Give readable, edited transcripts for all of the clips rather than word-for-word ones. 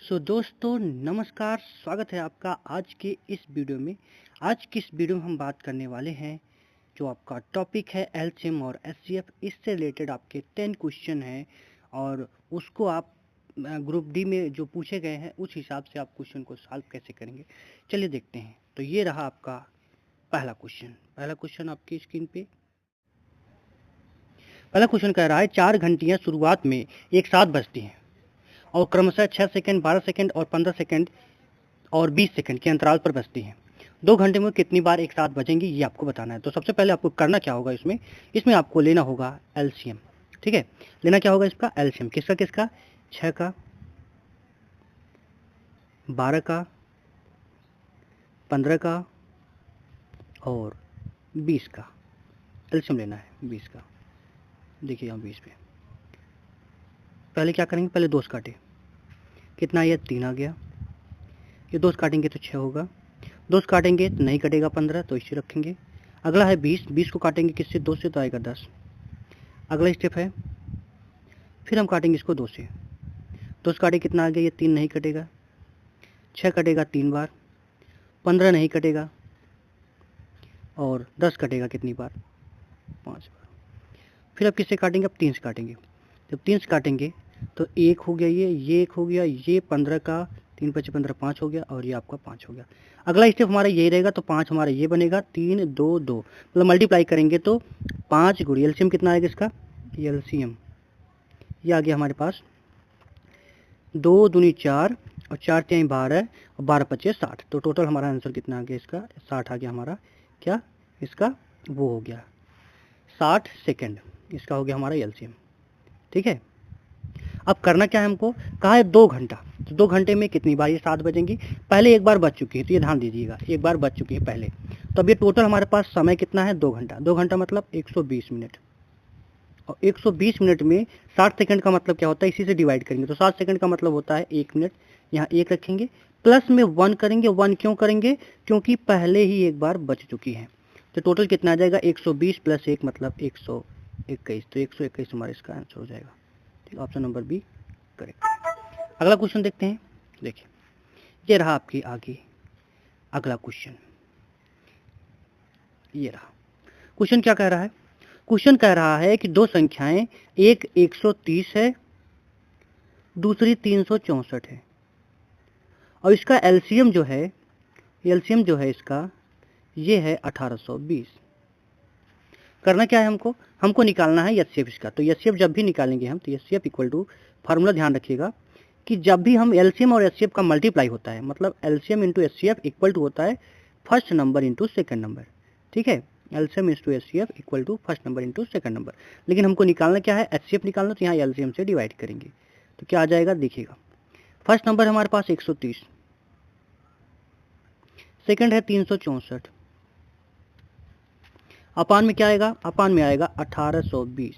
दोस्तों नमस्कार, स्वागत है आपका आज के इस वीडियो में। आज की इस वीडियो में हम बात करने वाले हैं, जो आपका टॉपिक है एलसीएम और एचसीएफ। इससे रिलेटेड आपके 10 क्वेश्चन हैं और उसको आप ग्रुप डी में जो पूछे गए हैं उस हिसाब से आप क्वेश्चन को सॉल्व कैसे करेंगे, चलिए देखते हैं। तो ये रहा आपका पहला क्वेश्चन आपकी स्क्रीन पे। पहला क्वेश्चन कह रहा है 4 घंटियाँ शुरुआत में एक साथ बजती हैं और क्रमशः 6 सेकंड, 12 सेकंड और 15 सेकंड और 20 सेकंड के अंतराल पर बजती हैं। 2 घंटे में कितनी बार एक साथ बजेंगी, ये आपको बताना है। तो सबसे पहले आपको करना क्या होगा, इसमें आपको लेना होगा एलसीएम। ठीक है, लेना क्या होगा इसका एलसीएम। किसका 6 का, 12 का, 15 का और 20 का एलसीएम लेना है। 20 का, देखिए यहाँ 20 पे पहले क्या करेंगे, पहले दोस्त काटे। कितना, ये 3 आ गया। ये दोस्त काटेंगे तो 6 होगा। दोस्त काटेंगे तो नहीं कटेगा 15, तो इसे रखेंगे। अगला है 20। 20 को काटेंगे किससे, 2 से, तो आएगा 10। अगला स्टेप है, फिर हम काटेंगे इसको 2 से। 2 से काटे कितना आ गया, ये 3 नहीं कटेगा। 6 कटेगा 3 बार, 15 नहीं कटेगा और 10 कटेगा कितनी बार, 5 बार। फिर अब किससे काटेंगे, अब 3 से काटेंगे। जब 3 से काटेंगे तो 1 हो गया, ये 1 हो गया, ये 15 का 3 5 15 5 हो गया और ये आपका 5 हो गया। अगला स्टेप हमारा यही रहेगा, तो 5 हमारा ये बनेगा, 3 2 2 मतलब मल्टीप्लाई करेंगे तो 5 गुणी एलसीएम कितना आएगा इसका, एलसीएम ये आ गया हमारे पास 2 दूनी 4 और 4 3 12 और 12 5 60। तो टोटल हमारा आंसर कितना आ गया इसका, 60 आ गया हमारा। क्या इसका वो हो गया 60 सेकेंड, इसका हो गया हमारा एलसीएम। ठीक है, अब करना क्या है हमको, कहा है 2 घंटा। तो 2 घंटे में कितनी बार ये 7 बजेंगी, पहले एक बार बज चुकी है, तो ये ध्यान दीजिएगा, एक बार बज चुकी है पहले। तो अब ये टोटल हमारे पास समय कितना है, 2 घंटा। 2 घंटा मतलब 120 मिनट, और 120 मिनट में 60 सेकंड का मतलब क्या होता है, इसी से डिवाइड करेंगे तो 60 सेकंड का मतलब होता है 1 मिनट। यहाँ 1 रखेंगे, प्लस में 1 करेंगे। 1 क्यों करेंगे, क्योंकि पहले ही एक बार बच चुकी है। तो टोटल कितना आ जाएगा, 120 प्लस 1 मतलब 121। तो 121 हमारा इसका आंसर हो जाएगा। ठीक, ऑप्शन नंबर बी करेक्ट। अगला क्वेश्चन देखते हैं। देखिए, ये रहा आपके आगे अगला क्वेश्चन। ये रहा क्वेश्चन। क्या कह रहा है, क्वेश्चन कह रहा है कि दो संख्याएं, एक 130 है, दूसरी 364 है, और इसका एलसीएम जो है इसका ये है 1820। करना क्या है हमको निकालना है एचसीएफ इसका। तो एचसीएफ जब भी निकालेंगे हम, तो एचसीएफ इक्वल टू, फार्मूला ध्यान रखिएगा कि जब भी हम एलसीएम और एचसीएफ का मल्टीप्लाई होता है, मतलब LCM into HCF equal to होता है first number into second number. ठीक है, LCM into HCF equal to first number into second number. लेकिन हमको निकालना क्या है, एचसीएफ निकालना, तो यहाँ एलसीएम से डिवाइड करेंगे तो क्या आ जाएगा, देखिएगा। फर्स्ट नंबर हमारे पास 130, सेकंड है 364, अपान में क्या आएगा, अपान में आएगा 1820।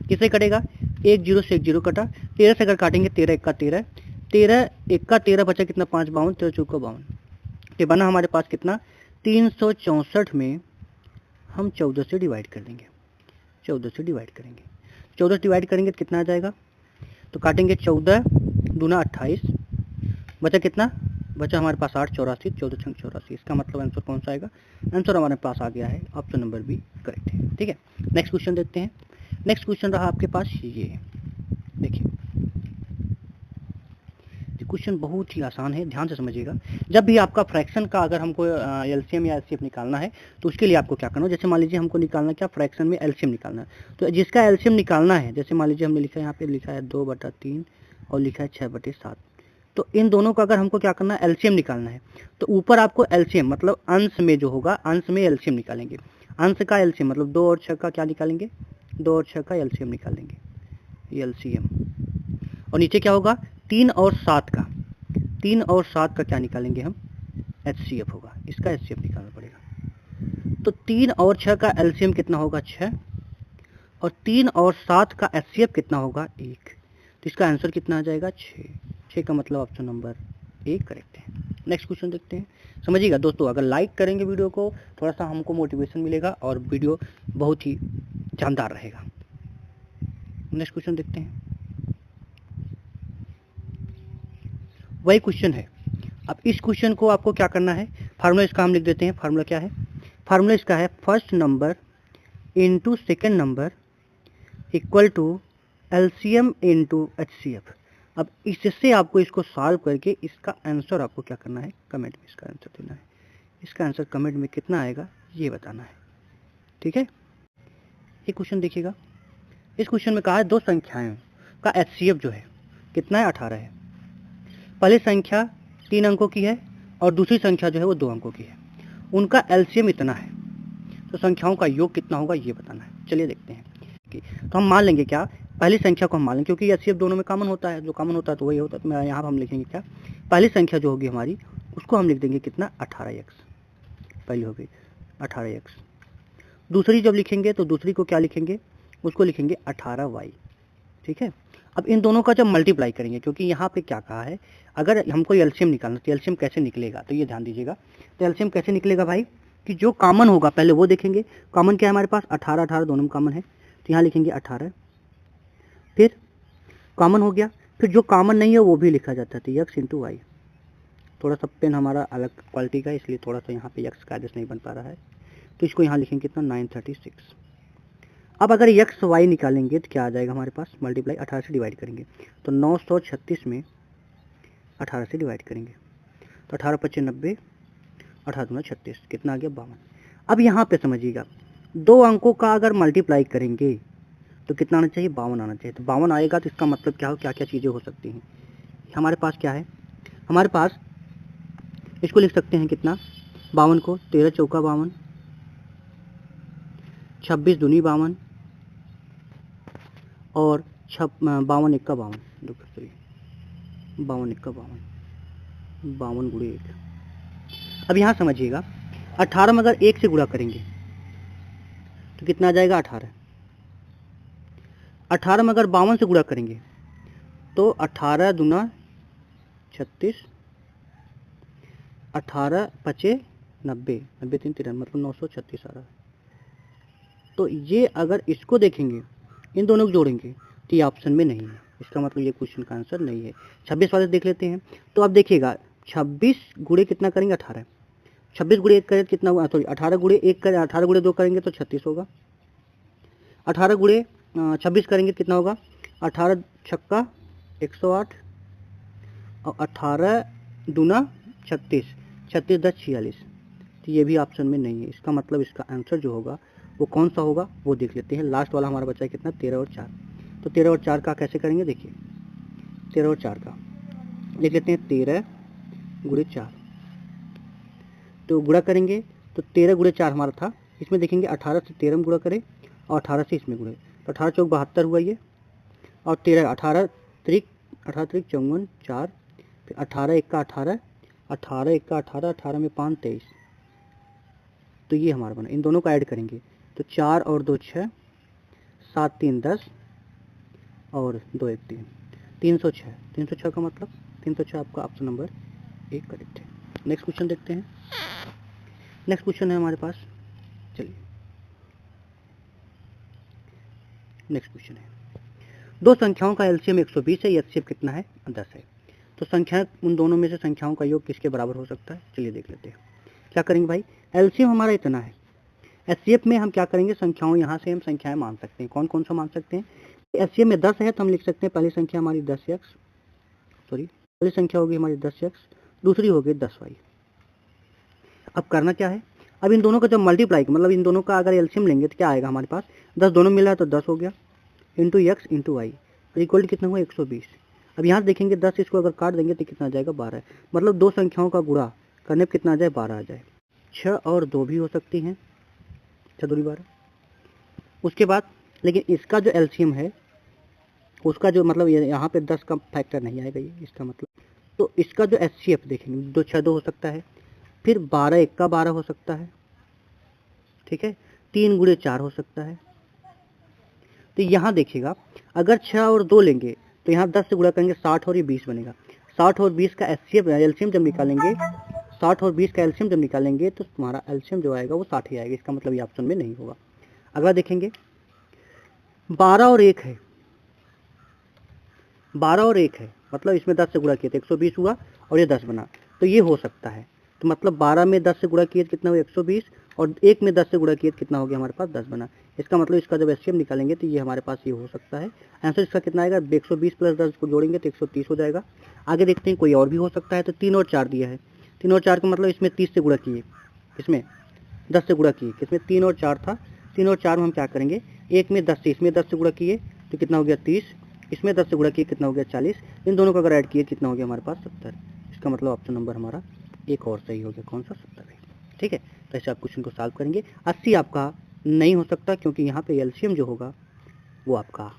किसे कटेगा, 1 0 से 1 0 कटा। 13 से अगर काटेंगे, 13 1 का 13, 13 1 का 13 बचा कितना, 5 52, 13 चौका 52। ये बना हमारे पास कितना, 364 में हम 14 से डिवाइड कर देंगे। 14 से डिवाइड करेंगे, 14 डिवाइड करेंगे तो कितना आ जाएगा, तो काटेंगे 14 दूना 28, बचा कितना, बचा हमारे पास 8 84, 14 छंग 84। इसका मतलब आंसर कौन सा आएगा, आंसर हमारे पास आ गया है ऑप्शन नंबर बी करेक्ट है। ठीक है, नेक्स्ट क्वेश्चन देखते हैं। नेक्स्ट क्वेश्चन रहा आपके पास ये, देखिए क्वेश्चन बहुत ही आसान है, ध्यान से समझिएगा। जब भी आपका फ्रैक्शन का अगर हमको एलसीएम या एचसीएफ निकालना है, तो उसके लिए आपको क्या करना है, जैसे मान लीजिए हमको निकालना क्या, फ्रैक्शन में एलसीएम निकालना है। तो जिसका एलसीएम निकालना है, जैसे मान लीजिए हमने लिखा है, यहाँ पे लिखा है 2/3 और लिखा है 6/7। तो इन दोनों का अगर हमको क्या करना है, एलसीएम निकालना है, तो ऊपर आपको एलसीएम मतलब अंश में जो होगा, अंश में एलसीएम निकालेंगे। अंश का एलसीएम मतलब 2 और 6 का क्या निकालेंगे, 2 और 6 का एलसीएम निकालेंगे, एलसीएम। और नीचे क्या होगा, 3 और 7 का, 3 और 7 का क्या निकालेंगे हम, एचसीएफ होगा। इसका एचसीएफ निकालना पड़ेगा। तो 3 और 6 का एलसीएम कितना होगा, 6, और 3 और 7 का एचसीएफ कितना होगा, 1। तो इसका आंसर कितना आ जाएगा, 6। 6 का मतलब ऑप्शन नंबर ए करेक्ट है। नेक्स्ट क्वेश्चन देखते हैं। समझिएगा दोस्तों, अगर लाइक करेंगे वीडियो को, थोड़ा सा हमको मोटिवेशन मिलेगा और वीडियो बहुत ही जानदार रहेगा। नेक्स्ट क्वेश्चन देखते हैं। वही क्वेश्चन है। अब इस क्वेश्चन को आपको क्या करना है, फार्मूला इसका हम लिख देते हैं। फार्मूला क्या है, फार्मूला इसका है first number into second number equal to LCM into HCF. अब इससे आपको इसको सॉल्व करके इसका आंसर आपको क्या करना है, कमेंट में इसका आंसर देना है। इसका आंसर कमेंट में कितना आएगा ये बताना है, ठीक है। ये क्वेश्चन देखिएगा, इस क्वेश्चन में कहा है दो संख्याएं का एचसीएफ जो है कितना है, 18 है। पहली संख्या 3 अंकों की है और दूसरी संख्या जो है वो 2 अंकों की है, उनका एलसीएम इतना है, तो संख्याओं का योग कितना होगा ये बताना है। चलिए देखते हैं कि तो हम मान लेंगे क्या, पहली संख्या को हम मान लेंगे क्योंकि एचसीएफ दोनों में कॉमन होता है, जो कॉमन होता है तो वही होता है। तो मैं यहाँ हम लिखेंगे क्या, पहली संख्या जो होगी हमारी उसको हम लिख देंगे कितना, 18x, पहली हो गई 18x। दूसरी जब लिखेंगे तो दूसरी को क्या लिखेंगे, उसको लिखेंगे 18y, ठीक है। अब इन दोनों का जब मल्टीप्लाई करेंगे, क्योंकि यहाँ पे क्या कहा है, अगर हमको एलसीएम निकालना तो एलसीएम कैसे निकलेगा, तो ये ध्यान दीजिएगा। तो एलसीएम कैसे निकलेगा भाई, कि जो कॉमन होगा पहले वो देखेंगे। कॉमन क्या है हमारे पास, 18 18 दोनों में कॉमन है, तो यहाँ लिखेंगे 18, फिर कॉमन हो गया, फिर जो कॉमन नहीं है वो भी लिखा जाता है, तो x इंटू वाई। थोड़ा सा पेन हमारा अलग क्वालिटी का है इसलिए थोड़ा सा यहाँ पे x का आदेश नहीं बन पा रहा है, तो इसको यहाँ लिखेंगे कितना, 936। अब अगर x y निकालेंगे तो क्या आ जाएगा हमारे पास, मल्टीप्लाई 18 से डिवाइड करेंगे तो 936 में 18 से डिवाइड करेंगे तो 18 × 25 90, 18 दूना 36, कितना आ गया 52। अब यहाँ पे समझिएगा, दो अंकों का अगर मल्टीप्लाई करेंगे तो कितना आना चाहिए, 52 आना चाहिए। तो 52 आएगा तो इसका मतलब क्या हो, क्या क्या चीज़ें हो सकती हैं। हमारे पास क्या है, हमारे पास इसको लिख सकते हैं कितना, 52 को 13 चौका 52, 26 दूनी 52 और 52 1 का 52, 52 1 का 52, 52 गुणे 1। अब यहाँ समझिएगा, 18 में अगर 1 से गुणा करेंगे तो कितना आ जाएगा 18। 18 में अगर 52 से गुणा करेंगे तो 18 दूना 36, 18 × 90, 90 3 93, मतलब 936 आ रहा है। तो ये अगर इसको देखेंगे, इन दोनों को जोड़ेंगे तो ये ऑप्शन में नहीं है, इसका मतलब ये क्वेश्चन का आंसर नहीं है। 26 वाले देख लेते हैं, तो अब देखिएगा 26 गुणे कितना करेंगे 18, 26 गुणे 1 करें कितना हुआ, सॉरी 18 गुणे 1 करें, 18 गुणे 2 करेंगे तो 36 होगा। 18 गुणे 26 करेंगे कितना होगा, 18 छक्का 108 और 18 दूना 36, 36 10 46, तो ये भी ऑप्शन में नहीं है। इसका मतलब इसका आंसर जो होगा वो कौन सा होगा वो देख लेते हैं। लास्ट वाला हमारा बचा है कितना, 13 और 4। तो 13 और 4 का कैसे करेंगे, देखिए 13 और 4 का लिख लेते हैं 13 गुणे 4, तो गुणा करेंगे तो 13 गुणे 4 हमारा था, इसमें देखेंगे 18 से 13 में गुणा करें और 18 से इसमें गुणे, तो 18 चौक 72 हुआ ये, और 13 18 त्रिक 54 4, फिर 18 1 का 18, 18 1 का 18, 18 में 5 23, तो ये हमारा बना। इन दोनों का ऐड करेंगे तो 4 और 2 6, 7 3 10 और 2 1 3, 306। 306 का मतलब 306 आपका ऑप्शन नंबर 1 करेक्ट है। नेक्स्ट क्वेश्चन देखते हैं। नेक्स्ट क्वेश्चन है हमारे पास, चलिए नेक्स्ट क्वेश्चन है, दो संख्याओं का एलसीएम 120 है, एचसीएफ कितना है 10 है। तो संख्या उन दोनों में से संख्याओं का योग किसके बराबर हो सकता है, चलिए देख लेते हैं। क्या करेंगे भाई, एलसीएम हमारा इतना है, एचसीएफ में हम क्या करेंगे, संख्याओं यहाँ से हम संख्याएं मान सकते हैं। कौन कौन सा मान सकते हैं, एचसीएफ में 10 है तो हम लिख सकते हैं पहली संख्या हमारी 10x, सॉरी पहली संख्या होगी हमारी 10x, दूसरी होगी 10y। अब करना क्या है, अब इन दोनों का जब मल्टीप्लाई मतलब इन दोनों का अगर एलसीएम लेंगे तो क्या आएगा हमारे पास, 10 दोनों मिला है तो 10 हो गया, into x into Y equal कितना हुआ 120। अब यहाँ देखेंगे 10 इसको अगर काट देंगे तो कितना आ जाएगा 12, मतलब दो संख्याओं का गुणा करने पर कितना आ जाए 12 आ जाए। 6 और 2 भी हो सकती हैं, 6 दूनी 12। उसके बाद लेकिन इसका जो एलसीएम है उसका जो मतलब यहाँ पे 10 का फैक्टर नहीं आएगा ये, इसका मतलब तो इसका जो एचसीएफ देखेंगे 2 6 2 हो सकता है, फिर 12 1 का 12 हो सकता है, ठीक है, 3 गुणे 4 हो सकता है। तो यहाँ देखिएगा अगर 6 और 2 लेंगे तो यहाँ 10 से गुणा करेंगे 60 और ये 20 बनेगा। 60 और 20 का एलसीएम जब निकालेंगे, 60 और 20 का एलसीएम जब निकालेंगे तो तुम्हारा एलसीएम जो आएगा वो 60 ही आएगा, इसका मतलब ये ऑप्शन में नहीं होगा। अगला देखेंगे 12 और 1 है, 12 और 1 है मतलब इसमें 10 से गुणा किए तो 120 हुआ और ये 10 बना, तो ये हो सकता है। तो मतलब 12 में 10 से गुणा किए कितना हुआ 120 और 1 में 10 से गुणा किए कितना हो गया हमारे पास 10 बना। इसका मतलब इसका जब एचसीएफ निकालेंगे तो ये हमारे पास ये हो सकता है। आंसर इसका कितना आएगा, 120 प्लस 10 को जोड़ेंगे तो 130 हो जाएगा। आगे देखते हैं कोई और भी हो सकता है। तो 3 और 4 दिया है, 3 और 4 का मतलब इसमें 30 से गुणा किए, इसमें 10 से गुणा किए, किसमें 3 और 4 था। 3 और 4 में हम क्या करेंगे, एक में 10 से इसमें 10 से गुणा किए तो कितना हो गया 30, इसमें 10 से गुणा किए कितना हो गया 40, इन दोनों को अगर ऐड किए कितना हो गया हमारे पास 70। इसका मतलब ऑप्शन नंबर हमारा एक और सही हो गया, कौन सा 70 है। ठीक है, तो ऐसे आप क्वेश्चन को सॉल्व करेंगे। 80 आपका नहीं हो सकता क्योंकि यहाँ पे एलसीएम जो होगा वो आपका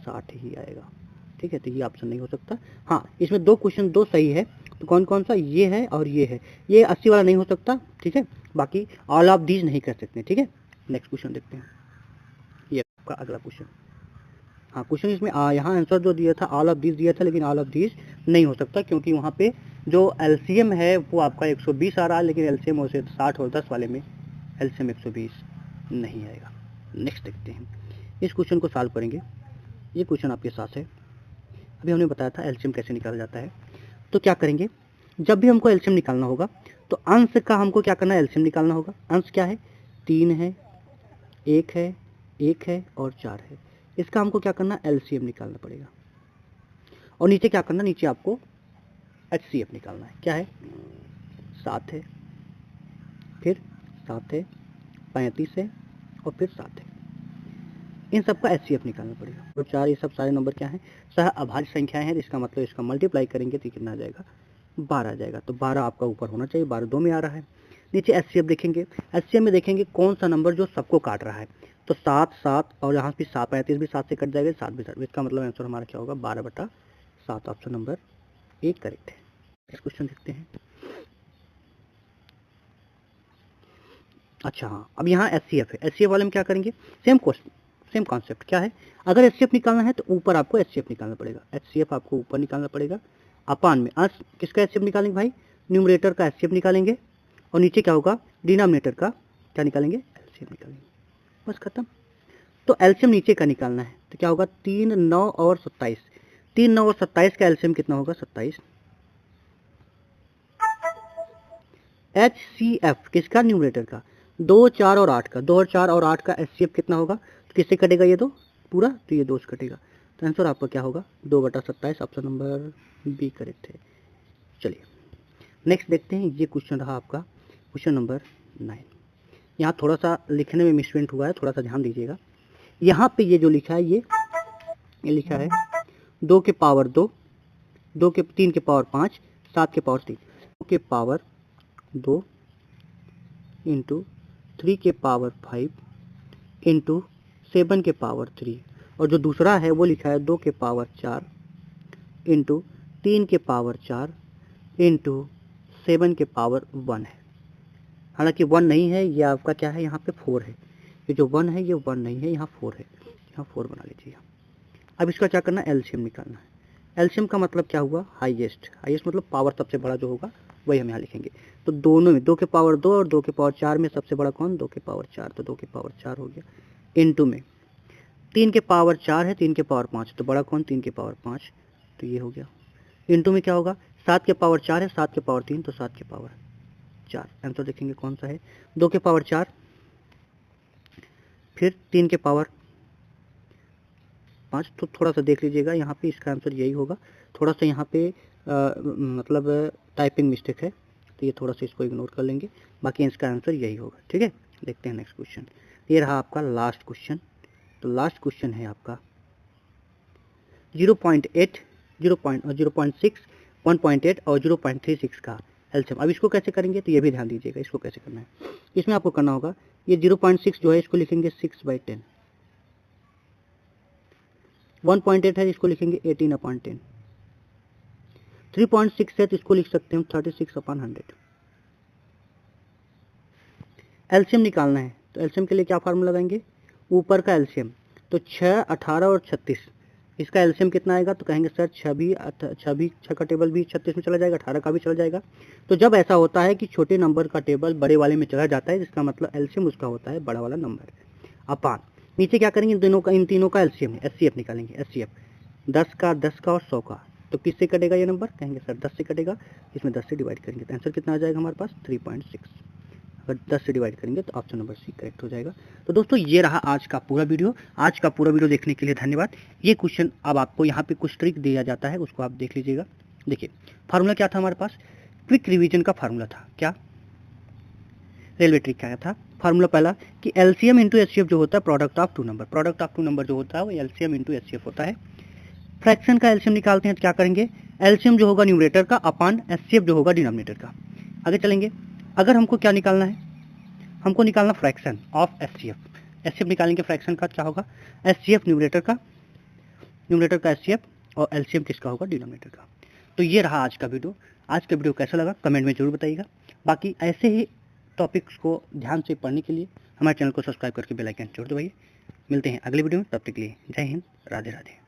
60 ही आएगा। ठीक है, तो ये ऑप्शन नहीं हो सकता। हाँ, इसमें दो क्वेश्चन दो सही है, तो कौन कौन सा, ये है और ये है। ये 80 वाला नहीं हो सकता। ठीक है, बाकी ऑल ऑफ दीज नहीं कर सकते। ठीक है, नेक्स्ट क्वेश्चन देखते हैं, ये आपका अगला क्वेश्चन। हाँ, क्वेश्चन इसमें यहाँ आंसर जो दिया था ऑल ऑफ दीज दिया था, लेकिन ऑल ऑफ दीज नहीं हो सकता क्योंकि वहाँ पे जो एलसीएम है वो आपका 120 आ रहा है, लेकिन एलसीएम उसे 60 और 10 वाले में एलसीएम 120 नहीं आएगा। नेक्स्ट देखते हैं, इस क्वेश्चन को सॉल्व करेंगे। ये क्वेश्चन आपके साथ है, अभी हमने बताया था एलसीएम कैसे निकाला जाता है। तो क्या करेंगे, जब भी हमको एलसीएम निकालना होगा तो अंश का हमको क्या करना है, एलसीएम निकालना होगा। अंश क्या है, 3 है, 1 है, 1 है और 4 है। इसका हमको क्या करना, एलसीएम निकालना पड़ेगा। और नीचे क्या करना, नीचे आपको एचसीएफ निकालना है। क्या है, 7 है, फिर 7 है, 35 है और फिर 7 है। इन सबका एचसीएफ निकालना पड़ेगा। तो 4 ये सब सारे नंबर क्या हैं, सह अभाज्य संख्याएं हैं। इसका मतलब इसका मल्टीप्लाई करेंगे तो कितना आ जाएगा, 12 आ जाएगा। तो 12 आपका ऊपर होना चाहिए, 12 2 में आ रहा है। नीचे एचसीएफ देखेंगे, एचसीएफ में देखेंगे कौन सा नंबर जो सबको काट रहा है। तो 7 7 और यहाँ भी 7, 35 भी 7 से कट जाएगा, 7 भी 7। इसका मतलब आंसर हमारा क्या होगा, 12/7। ऑप्शन नंबर 1 करेक्ट है। इस क्वेश्चन देखते हैं। अच्छा हाँ, अब यहाँ एचसीएफ है। एचसीएफ वाले में क्या करेंगे, सेम क्वेश्चन सेम कॉन्सेप्ट। क्या है, अगर एचसीएफ निकालना है तो ऊपर आपको एचसीएफ निकालना पड़ेगा। एचसीएफ आपको ऊपर निकालना पड़ेगा, अपान में अंश किसका एचसीएफ निकालेंगे भाई, न्यूमरेटर का एचसीएफ निकालेंगे और नीचे क्या होगा, डिनोमिनेटर का क्या निकालेंगे, एलसीएम निकालेंगे। बस खत्म। तो एलसीएम नीचे का निकालना है तो क्या होगा, 3 9 और 27। 3 9 और 27 का एलसीएम कितना होगा, 27। एचसीएफ किसका, न्यूमरेटर का। 2 4 और 8 का, 2 और 4 और 8 का एचसीएफ कितना होगा, तो किससे कटेगा ये दो पूरा, तो ये 2 से कटेगा। तो आंसर आपका क्या होगा, 2/27। ऑप्शन नंबर बी करेक्ट है। चलिए नेक्स्ट देखते हैं। ये क्वेश्चन रहा आपका क्वेश्चन नंबर 9। यहाँ थोड़ा सा लिखने में मिसप्रिंट हुआ है, थोड़ा सा ध्यान दीजिएगा। यहाँ पे ये जो लिखा है ये लिखा है 2 के पावर 2, 3 के पावर 5, 7 के पावर 3। 2 के पावर 2 इंटू 3 के पावर 5 इंटू 7 के पावर 3, और जो दूसरा है वो लिखा है 2 के पावर 4 इंटू 3 के पावर 4 इंटू 7 के पावर 1 है। हालांकि 1 नहीं है, ये आपका क्या है, यहाँ पे 4 है। ये जो 1 है ये 1 नहीं है, यहाँ 4 है, यहाँ 4 बना लीजिए। अब इसका क्या करना है, एलसीएम निकालना है। एलसीएम का मतलब क्या हुआ, हाईएस्ट। हाईएस्ट मतलब पावर सबसे बड़ा जो होगा वही हम यहाँ लिखेंगे। तो दोनों में 2 के पावर 2 और 2 के पावर 4 में सबसे बड़ा कौन, 2 के पावर 4। तो 2 के पावर 4 हो गया। इंटू में 3 के पावर 4 है, 3 के पावर 5, तो बड़ा कौन, 3 के पावर 5, तो ये हो गया। इंटू में क्या होगा, 7 के पावर 4 है, 7 के पावर 3, तो 7 के पावर 4। आंसर देखेंगे कौन सा है, 2 के पावर 4 फिर 3 के पावर 5। तो थोड़ा सा देख लीजिएगा, यहाँ पे इसका आंसर यही होगा। थोड़ा सा यहाँ पे मतलब टाइपिंग मिस्टेक है, तो ये थोड़ा सा इसको इग्नोर कर लेंगे, बाकी इसका आंसर यही होगा। ठीक है, देखते हैं नेक्स्ट क्वेश्चन। ये रहा आपका लास्ट क्वेश्चन। तो लास्ट क्वेश्चन है आपका 0.8, 0.6, 1.8 और 0.36 का एलसीएम। अब इसको कैसे करेंगे, तो ये भी ध्यान दीजिएगा, इसको कैसे करना है। इसमें आपको करना होगा, ये 0.6 जो है इसको लिखेंगे 6/10, 1.8 है इसको लिखेंगे 18/10, 3.6 है तो इसको लिख सकते हैं 36/100। एलसीएम निकालना है तो एलसीएम के लिए क्या फार्मूला लगाएंगे, ऊपर का एलसीएम तो 6, 18 और 36, इसका एलसीएम कितना आएगा, तो कहेंगे सर 6 का टेबल भी 36 में चला जाएगा, 18 का भी चला जाएगा। तो जब ऐसा होता है कि छोटे नंबर का टेबल बड़े वाले में चला जाता है, जिसका मतलब एलसीएम उसका होता है बड़ा वाला नंबर। अपान नीचे क्या करेंगे, इन तीनों का एलसीएम एचसीएफ निकालेंगे। एचसीएफ 10 का, 10 का और 100 का, तो किससे कटेगा ये नंबर? कहेंगे सर 10 से कटेगा, इसमें 10 से डिवाइड करेंगे तो आंसर कितना आ जाएगा हमारे पास? 3.6। अगर 10 से डिवाइड करेंगे तो ऑप्शन नंबर सी करेक्ट हो जाएगा। तो दोस्तों ये रहा आज का पूरा वीडियो। आज का पूरा वीडियो देखने के लिए धन्यवाद। ये क्वेश्चन अब आपको यहाँ पे कुछ ट्रिक दिया जाता है, उसको आप देख लीजिएगा। देखिए फार्मूला क्या था हमारे पास? क्विक रिवीजन का फार्मूला था। क्या? रेलवे ट्रिक क्या था? फार्मूला पहला कि एलसीएम इंटू एचसीएफ जो होता है product of two number, product of two number जो होता है वो एलसीएम इंटू एचसीएफ होता है। फ्रैक्शन का एलसीएम निकालते हैं तो क्या करेंगे? एलसीएम जो होगा न्यूमरेटर का अपान एचसीएफ जो होगा डिनोमिनेटर का। आगे चलेंगे, अगर हमको क्या निकालना है? हमको निकालना फ्रैक्शन ऑफ एचसीएफ। एचसीएफ निकालेंगे, फ्रैक्शन का क्या होगा? एचसीएफ न्यूमरेटर का एचसीएफ, और एलसीएम किसका होगा? डिनोमिनेटर का। तो ये रहा आज का वीडियो। आज का वीडियो कैसा लगा कमेंट में जरूर बताइएगा। बाकी ऐसे ही टॉपिक्स को ध्यान से पढ़ने के लिए हमारे चैनल को सब्सक्राइब करके बेल आइकन जरूर दबाइए। मिलते हैं अगले वीडियो में, तब तक के लिए जय हिंद, राधे राधे।